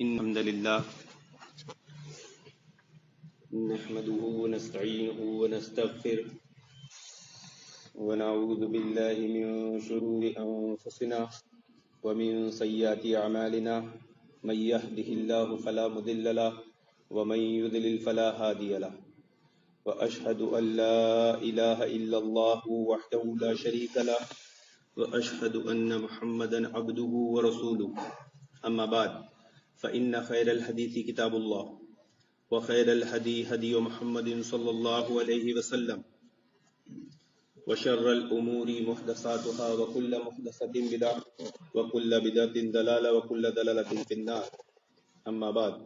إن الحمد لله نحمده ونستعينه ونستغفره ونعوذ بالله من شرور أنفسنا ومن سيئات أعمالنا من يهده الله فلا مضل له ومن يضلل فلا هادي له وأشهد أن لا إله إلا الله وحده لا شريك له وأشهد أن محمدا عبده ورسوله أما بعد فإن خير الحديث كتاب الله وخير الهدي هدي محمد صلى الله عليه وسلم وشر الأمور محدثاتها وكل محدثة بدعة وكل بدعة ضلالة وكل ضلالة في النار أما بعد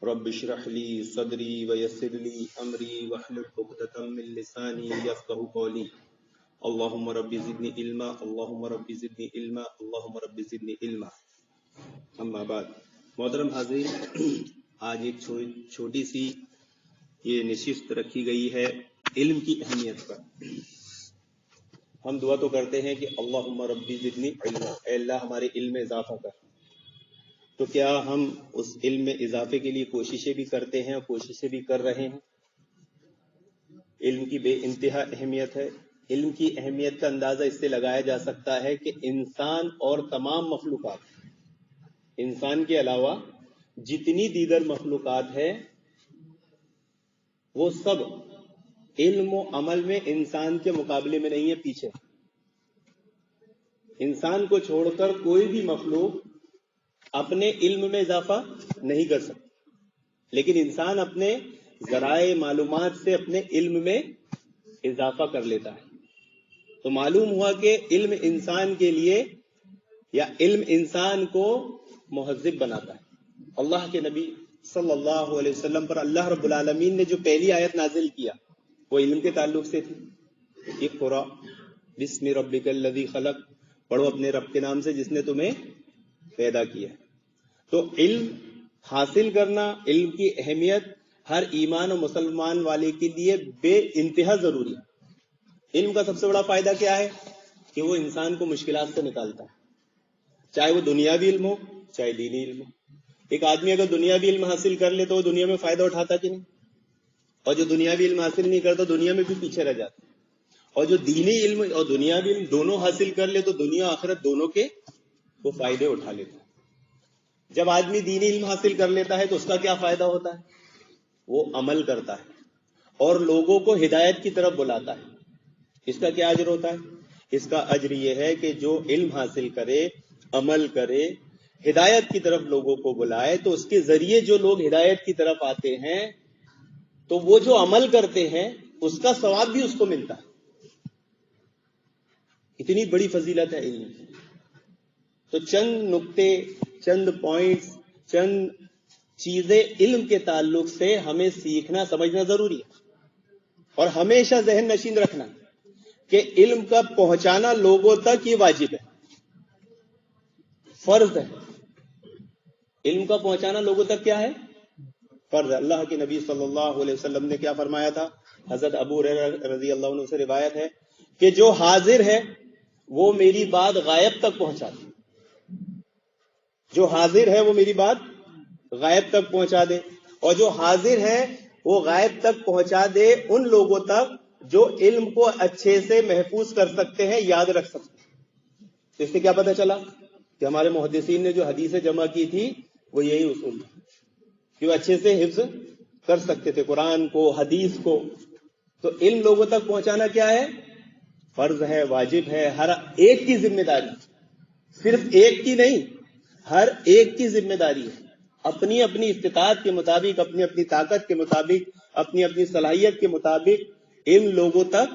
رب اشرح لي صدري ويسر لي أمري واحلل عقدة من لساني يفقهوا قولي اللهم رب زدني علما اللهم رب زدنی علما اللهم رب زدنی علما اما بعد محترم حاضرین، آج ایک چھوٹی سی یہ نشست رکھی گئی ہے علم کی اہمیت پر۔ ہم دعا تو کرتے ہیں کہ اللہم ربی زدنی علما، اے اللہ ہمارے علم میں اضافہ کر، تو کیا ہم اس علم میں اضافے کے لیے کوششیں بھی کرتے ہیں اور کوششیں بھی کر رہے ہیں؟ علم کی بے انتہا اہمیت ہے۔ علم کی اہمیت کا اندازہ اس سے لگایا جا سکتا ہے کہ انسان اور تمام مخلوقات، انسان کے علاوہ جتنی دیگر مخلوقات ہے وہ سب علم و عمل میں انسان کے مقابلے میں نہیں ہے، پیچھے۔ انسان کو چھوڑ کر کوئی بھی مخلوق اپنے علم میں اضافہ نہیں کر سکتا، لیکن انسان اپنے ذرائع معلومات سے اپنے علم میں اضافہ کر لیتا ہے۔ تو معلوم ہوا کہ علم انسان کے لیے یا علم انسان کو مہذب بناتا ہے۔ اللہ کے نبی صلی اللہ علیہ وسلم پر اللہ رب العالمین نے جو پہلی آیت نازل کیا وہ علم کے تعلق سے تھی۔ اقرأ بسم ربک الذی خلق، پڑھو اپنے رب کے نام سے جس نے تمہیں پیدا کیا۔ تو علم حاصل کرنا، علم کی اہمیت ہر ایمان و مسلمان والے کے لیے بے انتہا ضروری ہے۔ علم کا سب سے بڑا فائدہ کیا ہے کہ وہ انسان کو مشکلات سے نکالتا ہے، چاہے وہ دنیاوی علم ہو چاہے دینی علم ہو۔ ایک آدمی اگر دنیاوی علم حاصل کر لے تو وہ دنیا میں فائدہ اٹھاتا کہ نہیں، اور جو دنیاوی علم حاصل نہیں کرتا دنیا میں بھی پیچھے رہ جاتا، اور جو دینی علم اور دنیاوی علم دونوں حاصل کر لے تو دنیا آخرت دونوں کے وہ فائدے اٹھا لیتا ہے۔ جب آدمی دینی علم حاصل کر لیتا ہے تو اس کا کیا فائدہ ہوتا ہے؟ وہ عمل کرتا ہے اور لوگوں کو ہدایت کی طرف بلاتا ہے۔ اس کا کیا اجر ہوتا ہے؟ اس کا اجر یہ ہے کہ جو علم حاصل کرے، عمل کرے، ہدایت کی طرف لوگوں کو بلائے، تو اس کے ذریعے جو لوگ ہدایت کی طرف آتے ہیں تو وہ جو عمل کرتے ہیں اس کا ثواب بھی اس کو ملتا ہے۔ اتنی بڑی فضیلت ہے علم کی۔ تو چند نقطے، چند پوائنٹس، چند چیزیں علم کے تعلق سے ہمیں سیکھنا سمجھنا ضروری ہے، اور ہمیشہ ذہن نشین رکھنا کہ علم کا پہنچانا لوگوں تک یہ واجب ہے، فرض ہے۔ علم کا پہنچانا لوگوں تک کیا ہے؟ فرض ہے۔ اللہ کے نبی صلی اللہ علیہ وسلم نے کیا فرمایا تھا؟ حضرت ابو ہریرہ رضی اللہ عنہ سے روایت ہے کہ جو حاضر ہے وہ میری بات غائب تک پہنچا دے، جو حاضر ہے وہ میری بات غائب تک پہنچا دے، اور جو حاضر ہے وہ غائب تک پہنچا دے ان لوگوں تک جو علم کو اچھے سے محفوظ کر سکتے ہیں، یاد رکھ سکتے ہیں۔ اس سے کیا پتہ چلا کہ ہمارے محدثین نے جو حدیثیں جمع کی تھی وہ یہی اصول تھا کہ وہ اچھے سے حفظ کر سکتے تھے قرآن کو، حدیث کو۔ تو علم لوگوں تک پہنچانا کیا ہے؟ فرض ہے، واجب ہے، ہر ایک کی ذمہ داری، صرف ایک کی نہیں، ہر ایک کی ذمہ داری ہے۔ اپنی اپنی استطاعت کے مطابق، اپنی اپنی طاقت کے مطابق، اپنی اپنی صلاحیت کے مطابق علم لوگوں تک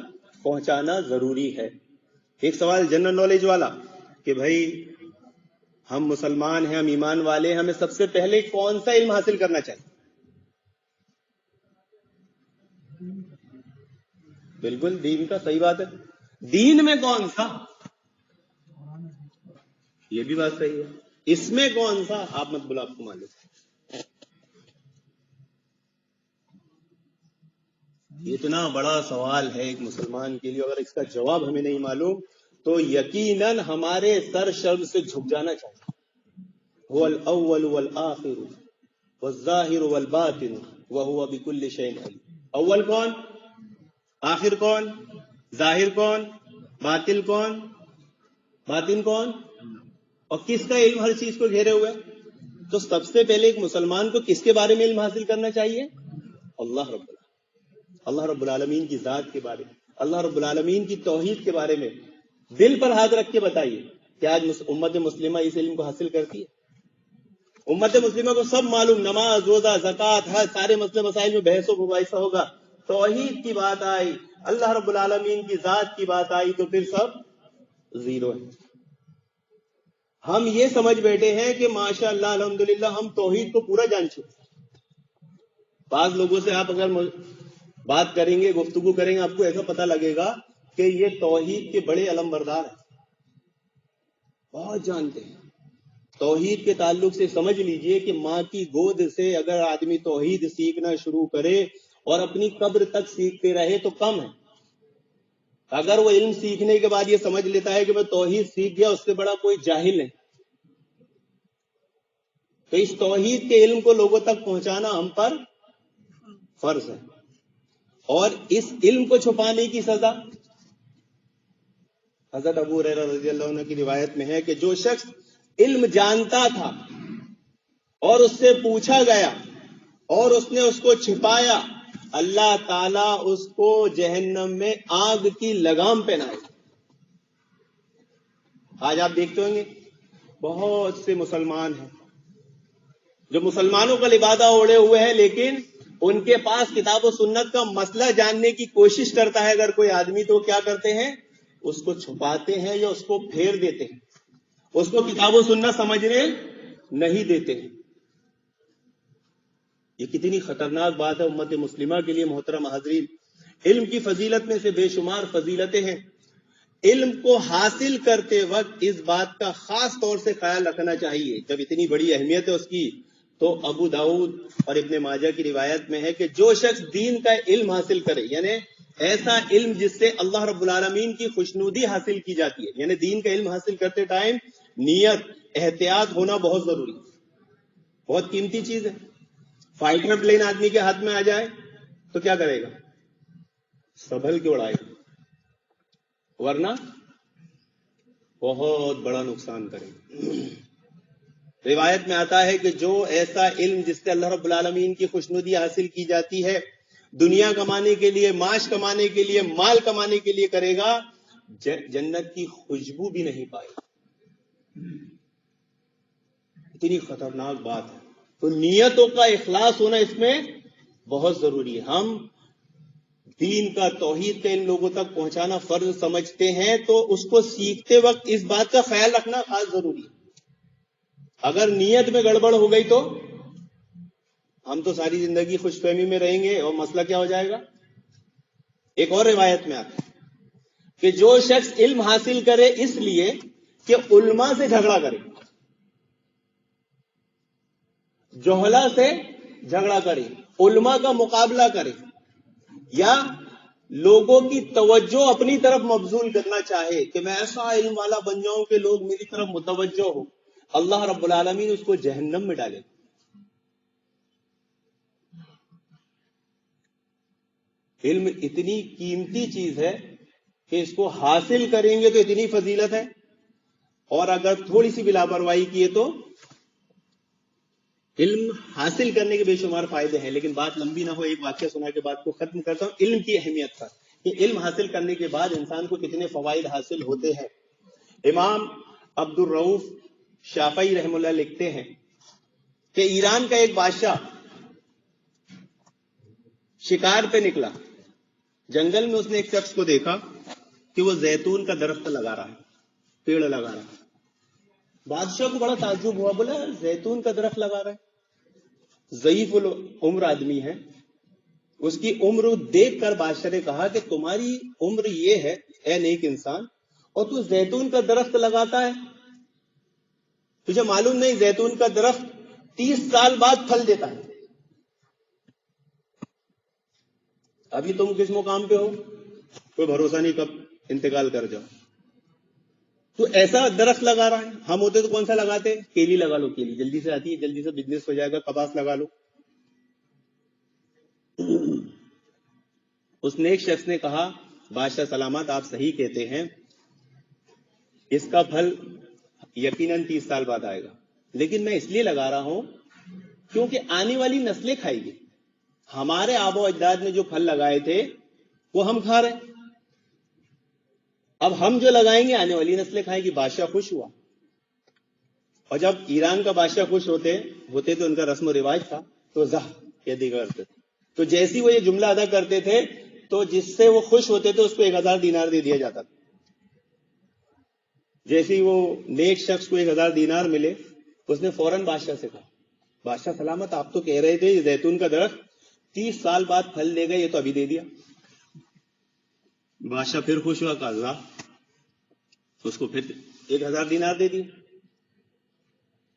پہنچانا ضروری ہے۔ ایک سوال جنرل نالج والا کہ بھائی ہم مسلمان ہیں، ہم ایمان والے ہیں، ہمیں سب سے پہلے کون سا علم حاصل کرنا چاہیے؟ بالکل دین کا، صحیح بات ہے۔ دین میں کون سا؟ یہ بھی بات صحیح ہے۔ اس میں کون سا؟ آپ مت بولا، آپ کو معلوم۔ اتنا بڑا سوال ہے ایک مسلمان کے لیے، اگر اس کا جواب ہمیں نہیں معلوم تو یقیناً ہمارے سر شرم سے جھک جانا چاہیے، هو الاول والآخر والظاہر والباطن وهو بكل شيء علیم. اول کون؟ آخر کون؟ ظاہر کون؟ باطل کون؟ باطن کون؟ اور کس کا علم ہر چیز کو گھیرے ہوئے؟ تو سب سے پہلے ایک مسلمان کو کس کے بارے میں علم حاصل کرنا چاہیے؟ اللہ رب العالمین، اللہ رب العالمین کی ذات کے بارے میں، اللہ رب العالمین کی توحید کے بارے میں. دل پر ہاتھ رکھ کے بتائیے کہ آج امت مسلمہ اس علم کو حاصل کرتی ہے؟ امت مسلمہ کو سب معلوم، نماز، روزہ، زکوٰۃ، حج، سارے مسئلے مسائل میں بحث و مباحثہ ہوگا. توحید کی بات آئی، اللہ رب العالمین کی ذات کی بات آئی تو پھر سب زیرو ہے. ہم یہ سمجھ بیٹھے ہیں کہ ماشاء اللہ الحمدللہ ہم توحید کو پورا جان چکے. بعض لوگوں سے آپ اگر بات کریں گے، گفتگو کریں گے، آپ کو ایسا پتہ لگے گا کہ یہ توحید کے بڑے علم بردار ہیں، بہت جانتے ہیں. توحید کے تعلق سے سمجھ لیجئے کہ ماں کی گود سے اگر آدمی توحید سیکھنا شروع کرے اور اپنی قبر تک سیکھتے رہے تو کم ہے. اگر وہ علم سیکھنے کے بعد یہ سمجھ لیتا ہے کہ میں توحید سیکھ گیا، اس سے بڑا کوئی جاہل ہے. تو اس توحید کے علم کو لوگوں تک پہنچانا ہم پر فرض ہے. اور اس علم کو چھپانے کی سزا حضرت ابو ہریرہ رضی اللہ عنہ کی روایت میں ہے کہ جو شخص علم جانتا تھا اور اس سے پوچھا گیا اور اس نے اس کو چھپایا، اللہ تعالیٰ اس کو جہنم میں آگ کی لگام پہنائے. آج آپ دیکھتے ہوں گے بہت سے مسلمان ہیں جو مسلمانوں کا لبادہ اوڑھے ہوئے ہیں، لیکن ان کے پاس کتاب و سنت کا مسئلہ جاننے کی کوشش کرتا ہے اگر کوئی آدمی تو کیا کرتے ہیں؟ اس کو چھپاتے ہیں یا اس کو پھیر دیتے ہیں، اس کو کتاب و سنت سمجھنے نہیں دیتے ہیں. یہ کتنی خطرناک بات ہے امت مسلمہ کے لیے. محترم حاضرین، علم کی فضیلت میں سے بے شمار فضیلتیں ہیں. علم کو حاصل کرتے وقت اس بات کا خاص طور سے خیال رکھنا چاہیے، جب اتنی بڑی اہمیت ہے اس کی، تو ابو داؤد اور ابن ماجہ کی روایت میں ہے کہ جو شخص دین کا علم حاصل کرے، یعنی ایسا علم جس سے اللہ رب العالمین کی خوشنودی حاصل کی جاتی ہے، یعنی دین کا علم حاصل کرتے ٹائم نیت، احتیاط ہونا بہت ضروری ہے، بہت قیمتی چیز ہے. فائٹر پلین آدمی کے ہاتھ میں آ جائے تو کیا کرے گا؟ سنبھل کے اڑائے گا، ورنہ بہت بڑا نقصان کرے گا. روایت میں آتا ہے کہ جو ایسا علم جس سے اللہ رب العالمین کی خوشنودی حاصل کی جاتی ہے، دنیا کمانے کے لیے، معاش کمانے کے لیے، مال کمانے کے لیے کرے گا، جنت کی خوشبو بھی نہیں پائے گا. اتنی خطرناک بات ہے. تو نیتوں کا اخلاص ہونا اس میں بہت ضروری ہے. ہم دین کا، توحید کا ان لوگوں تک پہنچانا فرض سمجھتے ہیں، تو اس کو سیکھتے وقت اس بات کا خیال رکھنا خاص ضروری ہے. اگر نیت میں گڑبڑ ہو گئی تو ہم تو ساری زندگی خوش فہمی میں رہیں گے اور مسئلہ کیا ہو جائے گا؟ ایک اور روایت میں آتا ہے کہ جو شخص علم حاصل کرے اس لیے کہ علماء سے جھگڑا کرے، جہلا سے جھگڑا کرے، علماء کا مقابلہ کرے، یا لوگوں کی توجہ اپنی طرف مبذول کرنا چاہے کہ میں ایسا علم والا بن جاؤں کہ لوگ میری طرف متوجہ ہو، اللہ رب العالمین اس کو جہنم میں ڈالے. علم اتنی قیمتی چیز ہے کہ اس کو حاصل کریں گے تو اتنی فضیلت ہے، اور اگر تھوڑی سی بھی لاپرواہی کیے تو علم حاصل کرنے کے بے شمار فائدے ہیں. لیکن بات لمبی نہ ہو، ایک واقعہ سنا کے بات کو ختم کرتا ہوں. علم کی اہمیت پر کہ علم حاصل کرنے کے بعد انسان کو کتنے فوائد حاصل ہوتے ہیں. امام عبد الرؤف شافعی رحم اللہ لکھتے ہیں کہ ایران کا ایک بادشاہ شکار پہ نکلا، جنگل میں اس نے ایک شخص کو دیکھا کہ وہ زیتون کا درخت لگا رہا ہے، پیڑ لگا رہا ہے. بادشاہ کو بڑا تعجب ہوا، بولا زیتون کا درخت لگا رہا ہے، ضعیف العمر آدمی ہے. اس کی عمر دیکھ کر بادشاہ نے کہا کہ تمہاری عمر یہ ہے اے نیک انسان، اور تو زیتون کا درخت لگاتا ہے، تجھے معلوم نہیں زیتون کا درخت 30 سال بعد پھل دیتا ہے. ابھی تم کس مقام پہ ہو کوئی بھروسہ نہیں، کب انتقال کر جاؤ. تو ایسا درخت لگا رہا ہے. ہم ہوتے تو کون سا لگاتے؟ کیلی لگا لو، کیلی جلدی سے آتی ہے، جلدی سے بزنس ہو جائے گا. کپاس لگا لو. اس نیک شخص نے کہا بادشاہ سلامت آپ صحیح کہتے ہیں، اس کا پھل یقیناً 30 سال بعد آئے گا، لیکن میں اس لیے لگا رہا ہوں کیونکہ آنے والی نسلیں کھائیں گی. ہمارے آبا و اجداد نے جو پھل لگائے تھے وہ ہم کھا رہے ہیں، اب ہم جو لگائیں گے آنے والی نسلیں کھائیں گی. بادشاہ خوش ہوا. اور جب ایران کا بادشاہ خوش ہوتے تو ان کا رسم و رواج تھا تو زہ یہ کرتے تھے. تو جیسی وہ یہ جملہ ادا کرتے تھے تو جس سے وہ خوش ہوتے تھے اس کو 1000 دینار دے دیا جاتا تھا. جیسی وہ نیک شخص کو 1000 دینار ملے اس نے فوراً بادشاہ سے کہا بادشاہ سلامت آپ تو کہہ رہے تھے یہ زیتون کا درخت 30 سال بعد پھل دے گا، یہ تو ابھی دے دیا. بادشاہ پھر خوش ہوا، کہا اللہ، اس کو پھر 1000 دینار دے دی.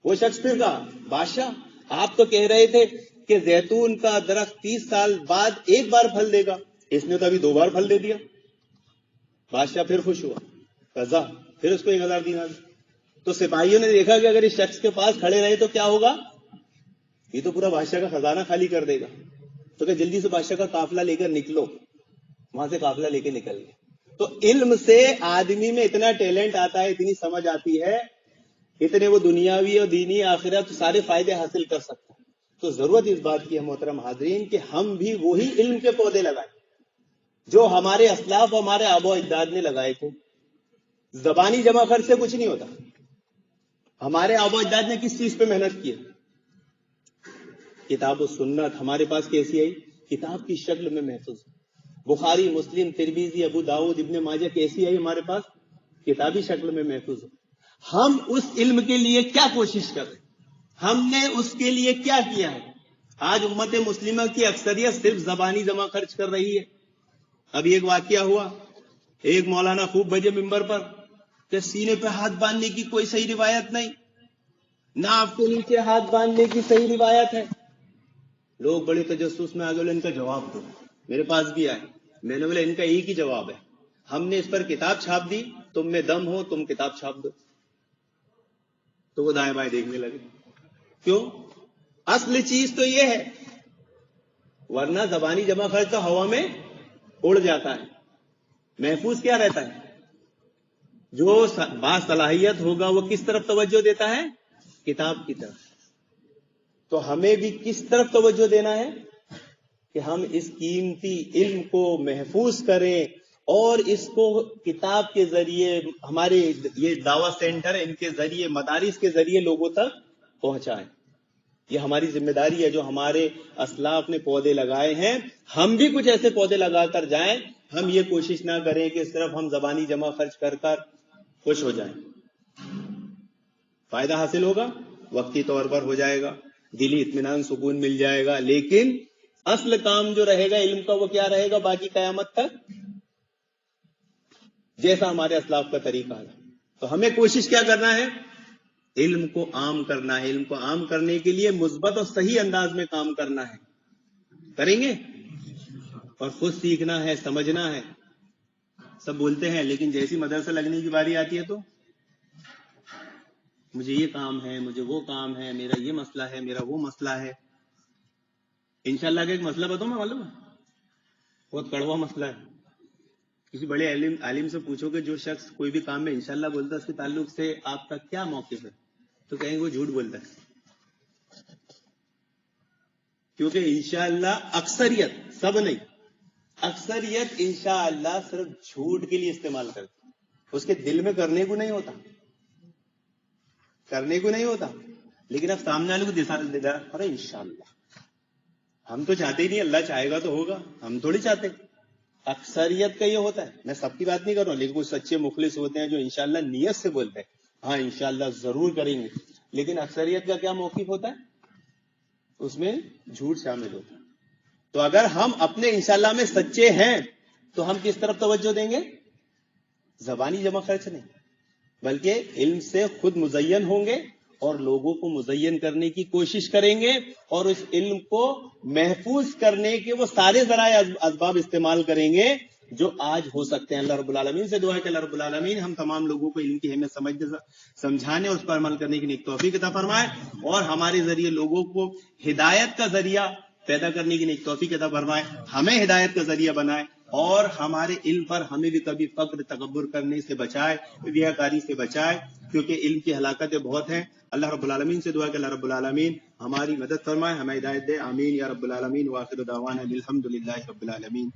وہ شخص پھر کہا بادشاہ آپ تو کہہ رہے تھے کہ زیتون کا درخت 30 سال بعد ایک بار پھل دے گا، اس نے تو ابھی 2 بار پھل دے دیا. بادشاہ پھر خوش ہوا، رضا پھر اس کو 1000 دینار. تو سپاہیوں نے دیکھا کہ اگر اس شخص کے پاس کھڑے رہے تو کیا ہوگا، یہ تو پورا بادشاہ کا خزانہ خالی کر دے گا. تو کہ جلدی سے بادشاہ کا قافلہ لے کر نکلو. وہاں سے قافلہ لے کے نکل گئے. تو علم سے آدمی میں اتنا ٹیلنٹ آتا ہے، اتنی سمجھ آتی ہے، اتنے وہ دنیاوی اور دینی آخرت سارے فائدے حاصل کر سکتا ہے. تو ضرورت اس بات کی ہے محترم حاضرین کہ ہم بھی وہی علم کے پودے لگائیں جو ہمارے اسلاف ہمارے آبا و اجداد نے لگائے تھے. زبانی جمع خرچ سے کچھ نہیں ہوتا. ہمارے آبا و اجداد نے کس چیز پہ محنت کی ہے؟ کتاب و سنت ہمارے پاس کیسی آئی؟ کتاب کی شکل میں محفوظ. بخاری، مسلم، ترمذی، ابو داؤد، ابن ماجہ کیسی آئی ہمارے پاس؟ کتابی شکل میں محفوظ. ہم اس علم کے لیے کیا کوشش کر رہے ہیں؟ ہم نے اس کے لیے کیا کیا ہے؟ آج امت مسلمہ کی اکثریت صرف زبانی جمع خرچ کر رہی ہے. ابھی ایک واقعہ ہوا، ایک مولانا خوب بجے ممبر پر کہ سینے پہ ہاتھ باندھنے کی کوئی صحیح روایت نہیں، ناف کے نیچے ہاتھ باندھنے کی صحیح روایت ہے. لوگ بڑے تجسس میں آگے بولے ان کا جواب دو. میرے پاس بھی آئے، میں نے بولا ان کا ایک ہی جواب ہے، ہم نے اس پر کتاب چھاپ دی، تم میں دم ہو تم کتاب چھاپ دو. تو وہ دائیں بائیں دیکھنے لگے. کیوں؟ اصل چیز تو یہ ہے، ورنہ زبانی جمع خرچ تو ہوا میں اڑ جاتا ہے. محفوظ کیا رہتا ہے؟ جو باصلاحیت ہوگا وہ کس طرف توجہ دیتا ہے؟ کتاب کی طرف. تو ہمیں بھی کس طرف توجہ دینا ہے کہ ہم اس قیمتی علم کو محفوظ کریں اور اس کو کتاب کے ذریعے، ہمارے یہ دعوت سینٹر ان کے ذریعے، مدارس کے ذریعے لوگوں تک پہنچائیں. یہ ہماری ذمہ داری ہے. جو ہمارے اسلاف نے پودے لگائے ہیں ہم بھی کچھ ایسے پودے لگا کر جائیں. ہم یہ کوشش نہ کریں کہ صرف ہم زبانی جمع خرچ کر کر خوش ہو جائیں. فائدہ حاصل ہوگا، وقتی طور پر ہو جائے گا، دلی اطمینان سکون مل جائے گا، لیکن اصل کام جو رہے گا علم کا وہ کیا رہے گا باقی قیامت تک، جیسا ہمارے اسلاف کا طریقہ ہے. تو ہمیں کوشش کیا کرنا ہے؟ علم کو عام کرنا ہے. علم کو عام کرنے کے لیے مثبت اور صحیح انداز میں کام کرنا ہے. کریں گے اور خود سیکھنا ہے، سمجھنا ہے. سب بولتے ہیں لیکن جیسی مدرسہ لگنے کی باری آتی ہے تو مجھے یہ کام ہے، مجھے وہ کام ہے، میرا یہ مسئلہ ہے، میرا وہ مسئلہ ہے. انشاءاللہ کا ایک مسئلہ بتاؤں میں، معلوم ہے بہت کڑوا مسئلہ ہے. کسی بڑے عالم سے پوچھو کہ جو شخص کوئی بھی کام میں انشاءاللہ بولتا ہے اس کے تعلق سے آپ کا کیا موقف ہے، تو کہیں گے وہ جھوٹ بولتا ہے. کیونکہ انشاءاللہ اکثریت، سب نہیں، اکثریت انشاءاللہ صرف جھوٹ کے لیے استعمال کرتی، اس کے دل میں کرنے کو نہیں ہوتا، کرنے کو نہیں ہوتا. لیکن اب سامنے والے کو دے دیا ارے انشاءاللہ. ہم تو چاہتے ہی نہیں، اللہ چاہے گا تو ہوگا، ہم تھوڑی چاہتے. اکثریت کا یہ ہوتا ہے. میں سب کی بات نہیں کر رہا ہوں، لیکن کچھ سچے مخلص ہوتے ہیں جو انشاءاللہ نیت سے بولتے ہیں ہاں انشاءاللہ ضرور کریں گے. لیکن اکثریت کا کیا موقف ہوتا ہے؟ اس میں جھوٹ شامل ہوتا ہے. تو اگر ہم اپنے انشاءاللہ میں سچے ہیں تو ہم کس طرف توجہ دیں گے؟ زبانی جمع خرچ نہیں، بلکہ علم سے خود مزین ہوں گے اور لوگوں کو مزین کرنے کی کوشش کریں گے، اور اس علم کو محفوظ کرنے کے وہ سارے ذرائع اسباب استعمال کریں گے جو آج ہو سکتے ہیں. اللہ رب العالمین سے دعا ہے کہ اللہ رب العالمین ہم تمام لوگوں کو علم کی اہمیت سمجھانے اور اس پر عمل کرنے کی نیک توفیق عطا فرمائے اور ہمارے ذریعے لوگوں کو ہدایت کا ذریعہ پیدا کرنے کی نیک توفیق عطا فرمائے, ہمیں ہدایت کا ذریعہ بنائے اور ہمارے علم پر ہمیں بھی کبھی فخر تکبر کرنے سے بچائے, ریاکاری سے بچائے, کیونکہ علم کی ہلاکتیں بہت ہیں. اللہ رب العالمین سے دعا کہ اللہ رب العالمین ہماری مدد فرمائے, ہمیں ہدایت دے. آمین یا رب العالمین. وآخر دعوانا الحمدللہ رب العالمین.